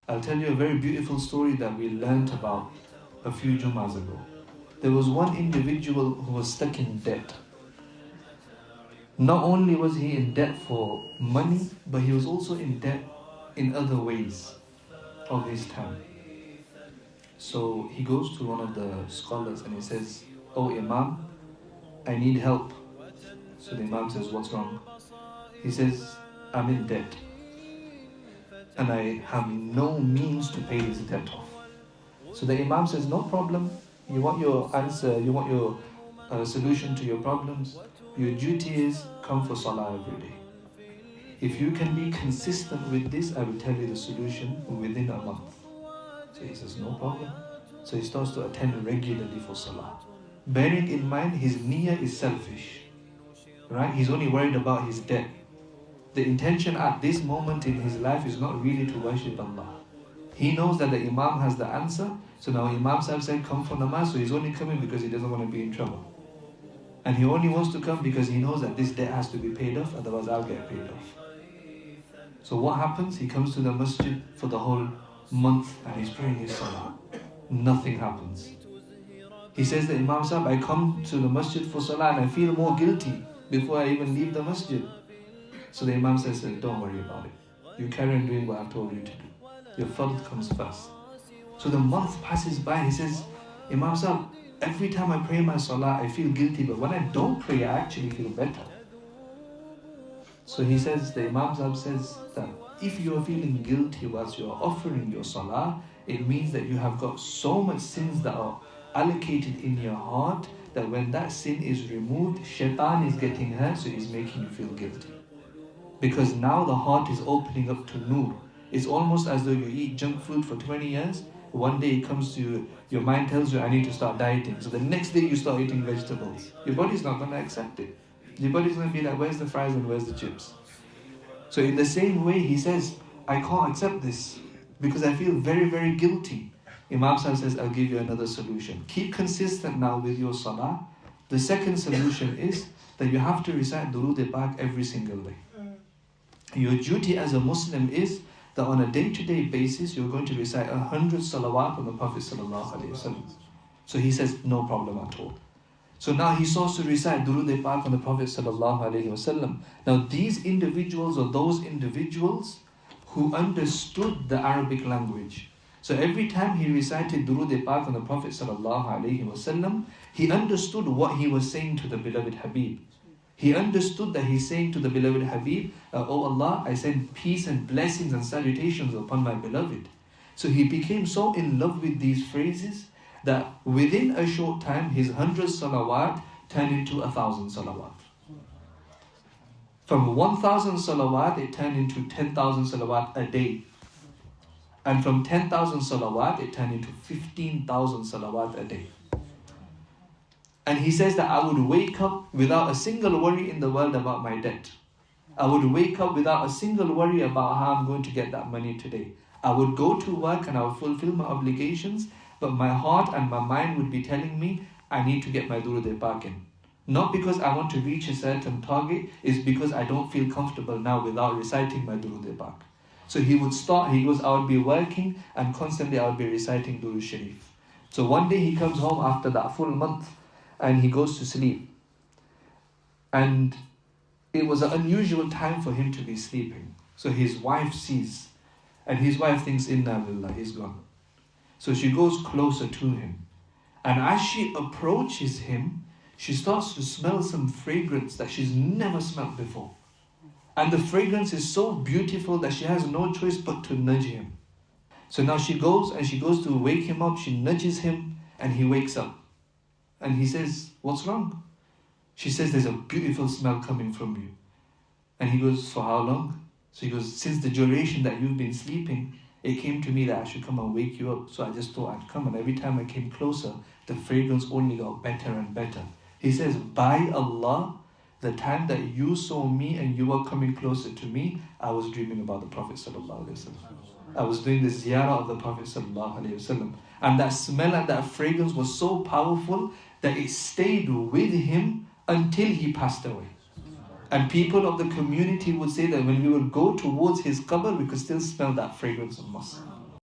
I'll tell you a very beautiful story that we learnt about a few Jummahs ago. There was one individual who was stuck in debt. Not only was he in debt for money, but he was also in debt in other ways of his time. So he goes to one of the scholars and he says, "Oh Imam, I need help." So the Imam says, "What's wrong?" He says, "I'm in debt and I have no means to pay this debt off." So the Imam says, "No problem. You want your answer, you want your solution to your problems. Your duty is come for Salah every day. If you can be consistent with this, I will tell you the solution within a month." So he says, "No problem." So he starts to attend regularly for Salah. Bearing in mind his niyyah is selfish, right? He's only worried about his debt. The intention at this moment in his life is not really to worship Allah. He knows that the Imam has the answer. So now Imam Sahib said, "Come for namaz." So he's only coming because he doesn't want to be in trouble. And he only wants to come because he knows that this debt has to be paid off, otherwise I'll get paid off. So what happens? He comes to the masjid for the whole month and he's praying his salah. Nothing happens. He says to Imam Sahib, "I come to the masjid for salah and I feel more guilty before I even leave the masjid." So the Imam says, "Don't worry about it. You carry on doing what I've told you to do. Your fard comes first." So the month passes by. He says, "Imam Sahib, every time I pray my salah, I feel guilty, but when I don't pray, I actually feel better." So he says, the Imam Sahib says that if you're feeling guilty whilst you're offering your salah, it means that you have got so much sins that are allocated in your heart that when that sin is removed, shaitan is getting hurt, so he's making you feel guilty. Because now the heart is opening up to nur. It's almost as though you eat junk food for 20 years. One day it comes to you, your mind tells you, "I need to start dieting." So the next day you start eating vegetables. Your body's not going to accept it. Your body's going to be like, "Where's the fries and where's the chips?" So in the same way, he says, "I can't accept this because I feel very, very guilty." Imam Sahib says, "I'll give you another solution. Keep consistent now with your salah." The second solution is that you have to recite durood Pak every single day. Your duty as a Muslim is that on a day-to-day basis, you're going to recite 100 salawat on the Prophet ﷺ. So he says, "No problem at all." So now he starts to recite durood Pak on the Prophet ﷺ. Now these individuals are those individuals who understood the Arabic language. So every time he recited durood Pak on the Prophet ﷺ, he understood what he was saying to the beloved Habib. He understood that he's saying to the beloved Habib, "Oh Allah, I send peace and blessings and salutations upon my beloved." So he became so in love with these phrases that within a short time, his 100 salawat turned into 1,000 salawat. From 1,000 salawat, it turned into 10,000 salawat a day. And from 10,000 salawat, it turned into 15,000 salawat a day. And he says that I would wake up without a single worry in the world about my debt. I would wake up without a single worry about how I'm going to get that money today. I would go to work and I would fulfill my obligations, but my heart and my mind would be telling me, I need to get my durood Pak in. Not because I want to reach a certain target, it's because I don't feel comfortable now without reciting my durood Pak. So he would start, he goes, I would be working and constantly I would be reciting Durood Sharif. So one day he comes home after that full month, and he goes to sleep. And it was an unusual time for him to be sleeping. So his wife sees, and his wife thinks, "Inna lillah, he's gone." So she goes closer to him. And as she approaches him, she starts to smell some fragrance that she's never smelled before. And the fragrance is so beautiful that she has no choice but to nudge him. So now she goes to wake him up, she nudges him, and he wakes up. And he says, "What's wrong?" She says, "There's a beautiful smell coming from you." And he goes, "For how long?" So he goes, "Since the duration that you've been sleeping, it came to me that I should come and wake you up. So I just thought I'd come. And every time I came closer, the fragrance only got better and better." He says, "By Allah, the time that you saw me and you were coming closer to me, I was dreaming about the Prophet ﷺ. I was doing the ziyarah of the Prophet ﷺ. And that smell and that fragrance was so powerful that it stayed with him until he passed away. And people of the community would say that when we would go towards his qabr, we could still smell that fragrance of musk.